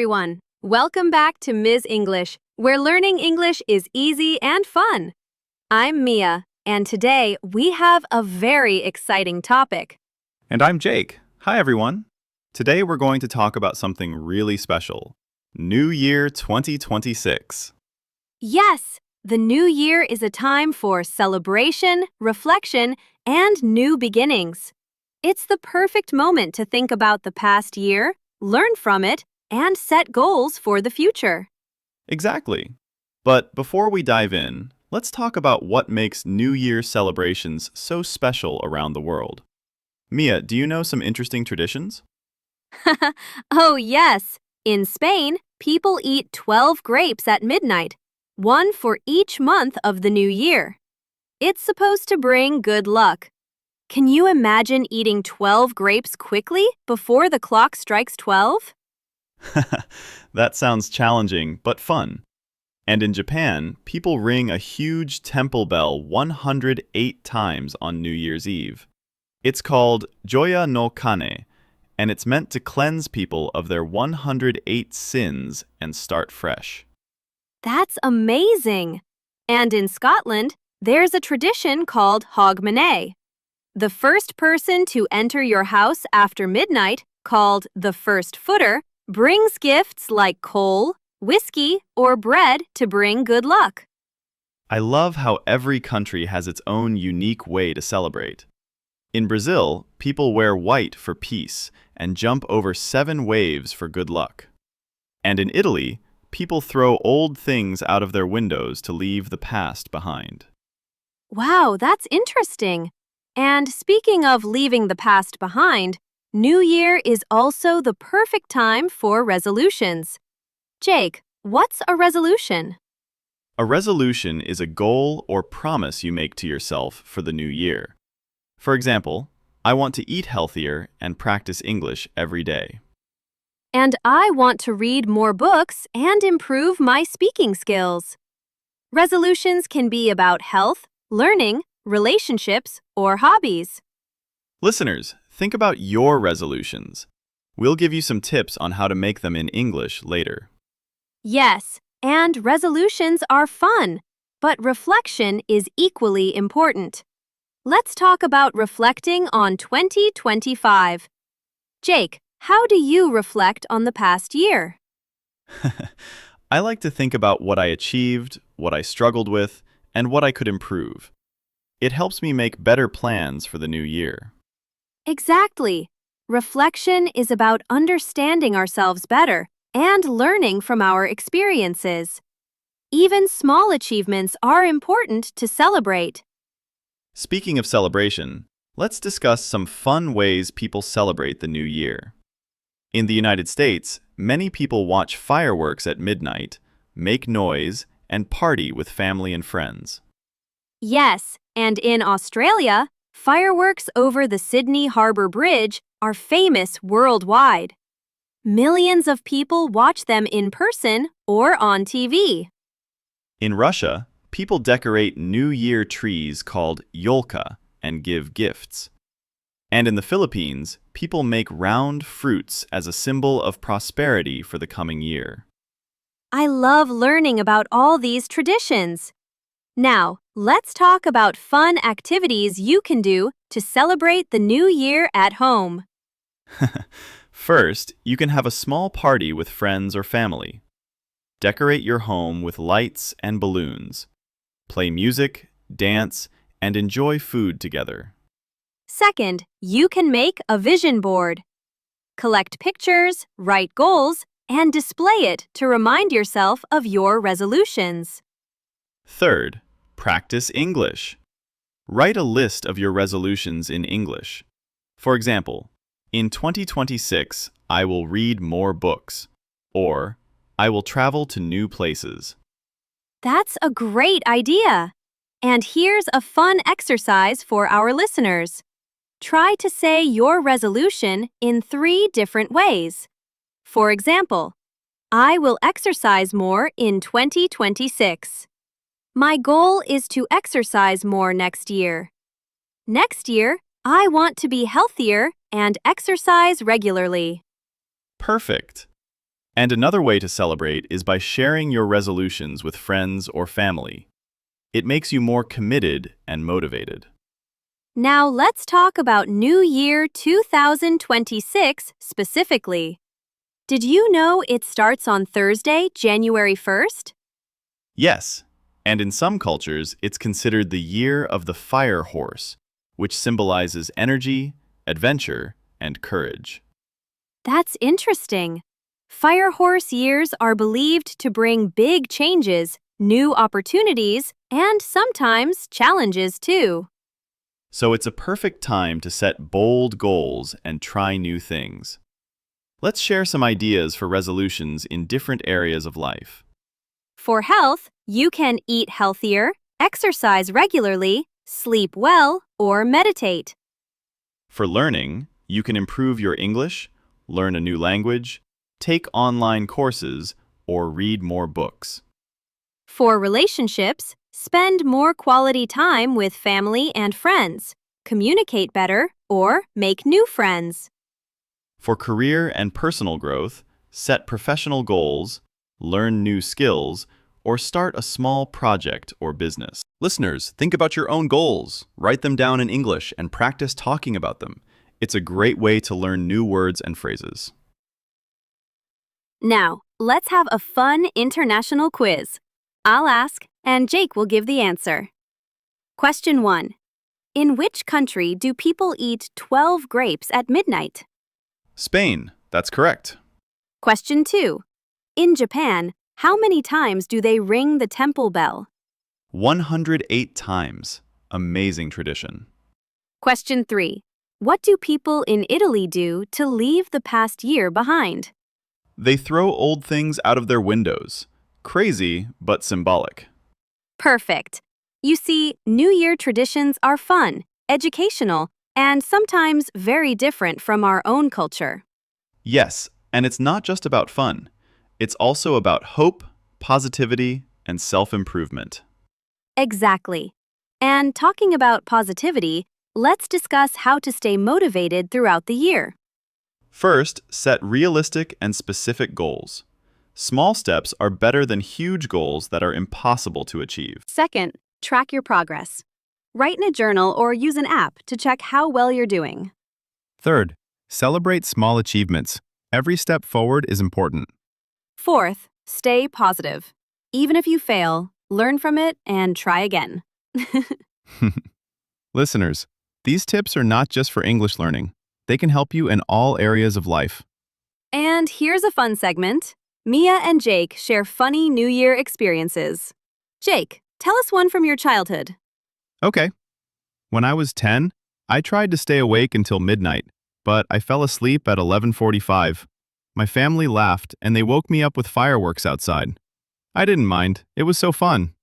everyone. Welcome back to Ms. English, where learning English is easy and fun. I'm Mia, and today we have a very exciting topic. And I'm Jake. Hi, everyone. Today we're going to talk about something really special. New Year 2026. Yes, the new year is a time for celebration, reflection, and new beginnings. It's the perfect moment to think about the past year, learn from it, and set goals for the future. Exactly. But before we dive in, let's talk about what makes New Year celebrations so special around the world. Mia, do you know some interesting traditions? Oh, yes. In Spain, people eat 12 grapes at midnight, one for each month of the new year. It's supposed to bring good luck. Can you imagine eating 12 grapes quickly before the clock strikes 12? That sounds challenging, but fun. And in Japan, people ring a huge temple bell 108 times on New Year's Eve. It's called Joya no Kane, and it's meant to cleanse people of their 108 sins and start fresh. That's amazing! And in Scotland, there's a tradition called Hogmanay. The first person to enter your house after midnight, called the first footer, brings gifts like coal, whiskey, or bread to bring good luck. I love how every country has its own unique way to celebrate. In Brazil, people wear white for peace and jump over 7 waves for good luck. And in Italy, people throw old things out of their windows to leave the past behind. Wow, that's interesting. And speaking of leaving the past behind, New Year is also the perfect time for resolutions. Jake, what's a resolution? A resolution is a goal or promise you make to yourself for the new year. For example, I want to eat healthier and practice English every day. And I want to read more books and improve my speaking skills. Resolutions can be about health, learning, relationships, or hobbies. Listeners, think about your resolutions. We'll give you some tips on how to make them in English later. Yes, and resolutions are fun, but reflection is equally important. Let's talk about reflecting on 2025. Jake, how do you reflect on the past year? I like to think about what I achieved, what I struggled with, and what I could improve. It helps me make better plans for the new year. Exactly. Reflection is about understanding ourselves better and learning from our experiences. Even small achievements are important to celebrate. Speaking of celebration, let's discuss some fun ways people celebrate the new year. In the United States, many people watch fireworks at midnight, make noise, and party with family and friends. Yes, and in Australia, fireworks over the Sydney Harbour Bridge are famous worldwide. Millions of people watch them in person or on TV. In Russia, people decorate New Year trees called yolka and give gifts. And in the Philippines, people make round fruits as a symbol of prosperity for the coming year. I love learning about all these traditions. Now, let's talk about fun activities you can do to celebrate the new year at home. First, you can have a small party with friends or family. Decorate your home with lights and balloons. Play music, dance, and enjoy food together. Second, you can make a vision board. Collect pictures, write goals, and display it to remind yourself of your resolutions. Third, practice English. Write a list of your resolutions in English. For example, in 2026, I will read more books, or I will travel to new places. That's a great idea. And here's a fun exercise for our listeners. Try to say your resolution in 3 different ways. For example, I will exercise more in 2026. My goal is to exercise more next year. Next year, I want to be healthier and exercise regularly. Perfect! And another way to celebrate is by sharing your resolutions with friends or family. It makes you more committed and motivated. Now let's talk about New Year 2026 specifically. Did you know it starts on Thursday, January 1st? Yes, and in some cultures, it's considered the year of the fire horse, which symbolizes energy, adventure, and courage. That's interesting. Fire horse years are believed to bring big changes, new opportunities, and sometimes challenges too. So it's a perfect time to set bold goals and try new things. Let's share some ideas for resolutions in different areas of life. For health, you can eat healthier, exercise regularly, sleep well, or meditate. For learning, you can improve your English, learn a new language, take online courses, or read more books. For relationships, spend more quality time with family and friends, communicate better, or make new friends. For career and personal growth, set professional goals, learn new skills, or start a small project or business. Listeners, think about your own goals. Write them down in English and practice talking about them. It's a great way to learn new words and phrases. Now, let's have a fun international quiz. I'll ask, and Jake will give the answer. Question 1. In which country do people eat 12 grapes at midnight? Spain, that's correct. Question 2. In Japan, how many times do they ring the temple bell? 108 times. Amazing tradition. Question 3. What do people in Italy do to leave the past year behind? They throw old things out of their windows. Crazy, but symbolic. Perfect. You see, New Year traditions are fun, educational, and sometimes very different from our own culture. Yes, and it's not just about fun. It's also about hope, positivity, and self-improvement. Exactly. And talking about positivity, let's discuss how to stay motivated throughout the year. First, set realistic and specific goals. Small steps are better than huge goals that are impossible to achieve. Second, track your progress. Write in a journal or use an app to check how well you're doing. Third, celebrate small achievements. Every step forward is important. Fourth, stay positive. Even if you fail, learn from it and try again. Listeners, these tips are not just for English learning. They can help you in all areas of life. And here's a fun segment. Mia and Jake share funny New Year experiences. Jake, tell us one from your childhood. Okay. When I was 10, I tried to stay awake until midnight, but I fell asleep at 11:45. My family laughed and they woke me up with fireworks outside. I didn't mind. It was so fun.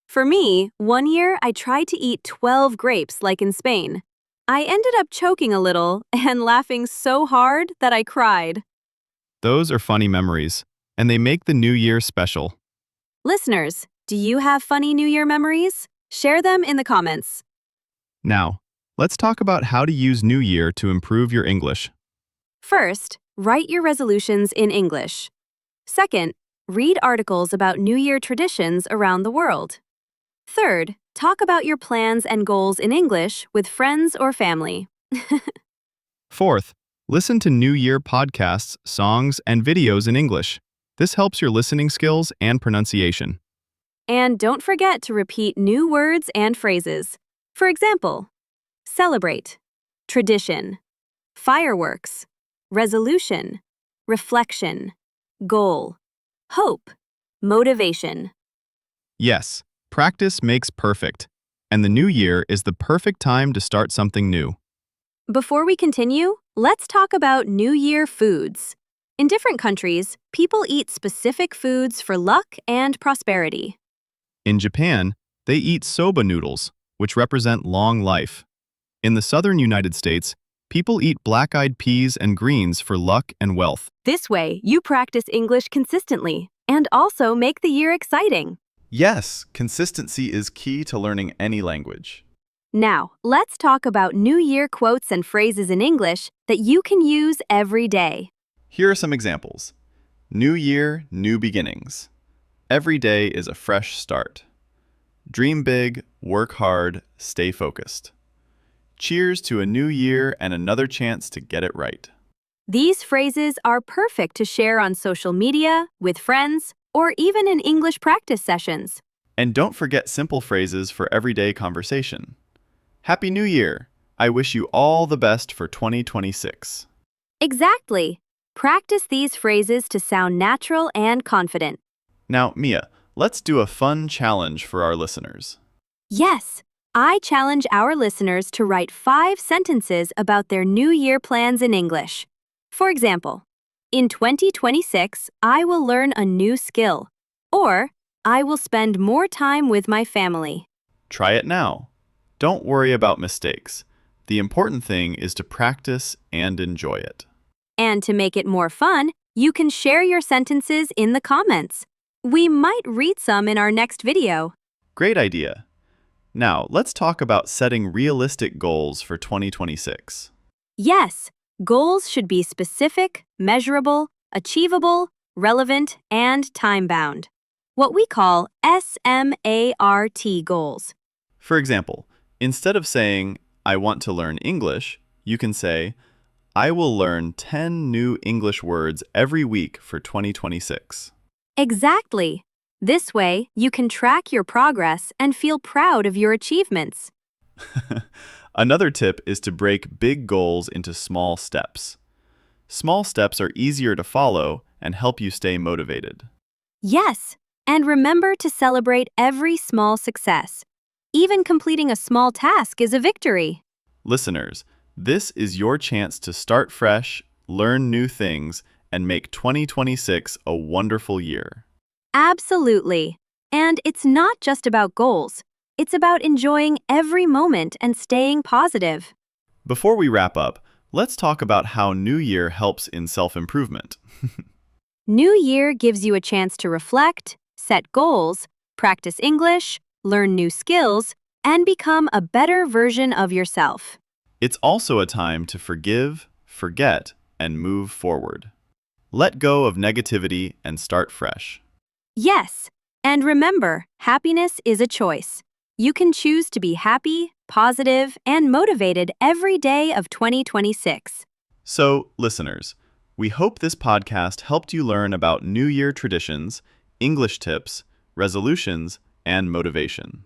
For me, one year I tried to eat 12 grapes like in Spain. I ended up choking a little and laughing so hard that I cried. Those are funny memories, and they make the new year special. Listeners, do you have funny New Year memories? Share them in the comments. Now, let's talk about how to use New Year to improve your English. First, write your resolutions in English. Second, read articles about New Year traditions around the world. Third, talk about your plans and goals in English with friends or family. Fourth, listen to New Year podcasts, songs, and videos in English. This helps your listening skills and pronunciation. And don't forget to repeat new words and phrases. For example, celebrate, tradition, fireworks, resolution, reflection, goal, hope, motivation. Yes, practice makes perfect, and the new year is the perfect time to start something new. Before we continue, let's talk about New Year foods. In different countries, people eat specific foods for luck and prosperity. In Japan, they eat soba noodles, which represent long life. In the southern United States, people eat black-eyed peas and greens for luck and wealth. This way, you practice English consistently and also make the year exciting. Yes, consistency is key to learning any language. Now, let's talk about New Year quotes and phrases in English that you can use every day. Here are some examples. New year, new beginnings. Every day is a fresh start. Dream big, work hard, stay focused. Cheers to a new year and another chance to get it right. These phrases are perfect to share on social media, with friends, or even in English practice sessions. And don't forget simple phrases for everyday conversation. Happy New Year! I wish you all the best for 2026. Exactly. Practice these phrases to sound natural and confident. Now, Mia, let's do a fun challenge for our listeners. Yes, I challenge our listeners to write 5 sentences about their New Year plans in English. For example, in 2026, I will learn a new skill, or I will spend more time with my family. Try it now. Don't worry about mistakes. The important thing is to practice and enjoy it. And to make it more fun, you can share your sentences in the comments. We might read some in our next video. Great idea. Now, let's talk about setting realistic goals for 2026. Yes, goals should be specific, measurable, achievable, relevant, and time-bound. What we call SMART goals. For example, instead of saying, I want to learn English, you can say, I will learn 10 new English words every week for 2026. Exactly. This way, you can track your progress and feel proud of your achievements. Another tip is to break big goals into small steps. Small steps are easier to follow and help you stay motivated. Yes, and remember to celebrate every small success. Even completing a small task is a victory. Listeners, this is your chance to start fresh, learn new things, and make 2026 a wonderful year. Absolutely. And it's not just about goals. It's about enjoying every moment and staying positive. Before we wrap up, let's talk about how New Year helps in self-improvement. New Year gives you a chance to reflect, set goals, practice English, learn new skills, and become a better version of yourself. It's also a time to forgive, forget, and move forward. Let go of negativity and start fresh. Yes, and remember, happiness is a choice. You can choose to be happy, positive, and motivated every day of 2026. So, listeners, we hope this podcast helped you learn about New Year traditions, English tips, resolutions, and motivation.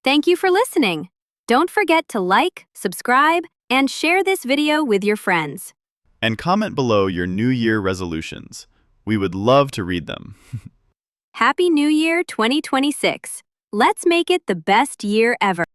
Thank you for listening. Don't forget to like, subscribe, and share this video with your friends. And comment below your New Year resolutions. We would love to read them. Happy New Year 2026. Let's make it the best year ever.